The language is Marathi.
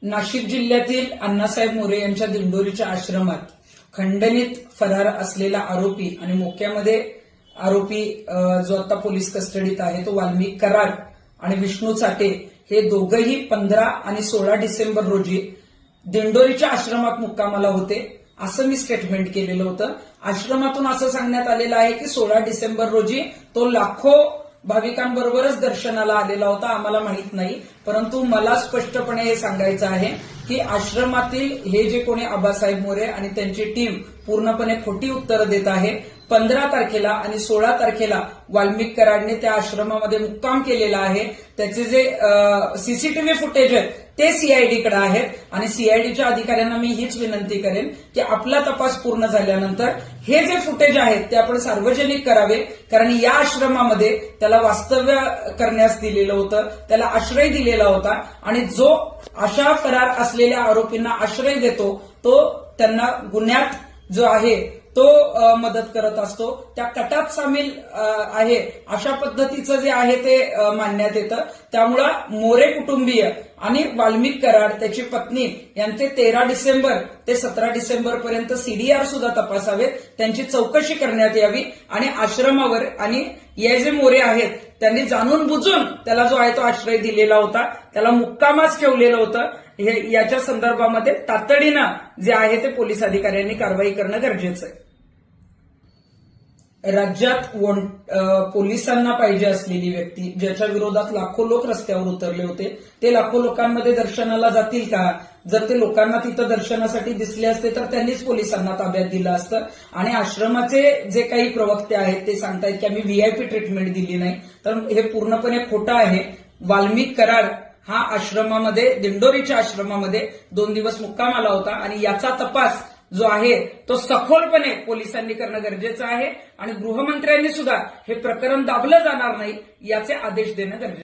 नाशिक जिल्ह्यातील अण्णासाहेब मोरे यांच्या दिंडोरीच्या आश्रमात खंडणीत फरार असलेला आरोपी आणि मोक्यामध्ये आरोपी जो आता पोलीस कस्टडीत आहे तो वाल्मिक कराड आणि विष्णू चाटे हे दोघंही 15 आणि 16 डिसेंबर रोजी दिंडोरीच्या आश्रमात मुक्कामाला होते असं मी स्टेटमेंट केलेलं होतं। आश्रमातून असं सांगण्यात आलेलं आहे की 16 डिसेंबर रोजी तो लाखो भाविकांबरोबरच दर्शनाला आलेला होता, आम्हाला माहित नाही। परंतु मला स्पष्टपणे हे सांगायचं आहे की आश्रमातील हे जे कोणी आबासाहेब मोरे आणि त्यांची टीम पूर्णपणे खोटी उत्तरं देत आहे। 15 तारखेला आणि 16 तारखेला वाल्मिक कराडने त्या आश्रमामध्ये मुक्काम केलेला आहे। त्याचे जे सीसीटीव्ही फुटेज आहेत ते सीआयडीकडे आहेत आणि सीआयडीच्या अधिकाऱ्यांना मी हीच विनंती करेन की आपला तपास पूर्ण झाल्यानंतर हे जे फुटेज आहेत ते आपण सार्वजनिक करावे, कारण या आश्रमामध्ये त्याला वास्तव्य करण्यास दिलेलं होतं, त्याला आश्रय दिलेला होता आणि जो अशा फरार असलेल्या आरोपींना आश्रय देतो तो त्यांना गुन्ह्यात जो आहे तो मदत करत असतो, त्या कटात सामील आहे अशा पद्धतीचं जे आहे ते मानण्यात येतं। त्यामुळं मोरे कुटुंबीय आणि वाल्मिक कराड त्याची पत्नी यांचे 13 डिसेंबर ते 17 डिसेंबर पर्यंत सीडीआर सुद्धा तपासावेत, त्यांची चौकशी करण्यात यावी आणि आश्रमावर आणि हे जे मोरे आहेत त्यांनी जाणून बुजून त्याला जो आहे तो आश्रय दिलेला होता, त्याला मुक्कामाच ठेवलेलं होतं, याच्या संदर्भामध्ये तातडीनं जे आहे ते पोलीस अधिकाऱ्यांनी कारवाई करणं गरजेचं आहे। राज्यात पोलिसांना पाहिजे असलेली व्यक्ती ज्याच्या विरोधात लाखो लोक रस्त्यावर उतरले होते ते लाखो लोकांमध्ये दर्शनाला जातील का? जर ते लोकांना तिथं दर्शनासाठी दिसले असते तर त्यांनीच पोलिसांना ताब्यात दिलं असतं। आणि आश्रमाचे जे काही प्रवक्ते आहेत ते सांगतायत की आम्ही व्हीआयपी ट्रीटमेंट दिली नाही, तर हे पूर्णपणे खोटं आहे। वाल्मिक कराड हा आश्रमामध्ये दिंडोरीच्या आश्रमामध्ये 2 दिवस मुक्कामाला होता आणि याचा तपास जो आहे तो सखोलपणे पोलिसांनी करणं गरजेचं आहे आणि गृहमंत्र्यांनी सुद्धा हे प्रकरण दाबलं जाणार नाही याचे आदेश देणं गरजेचं आहे।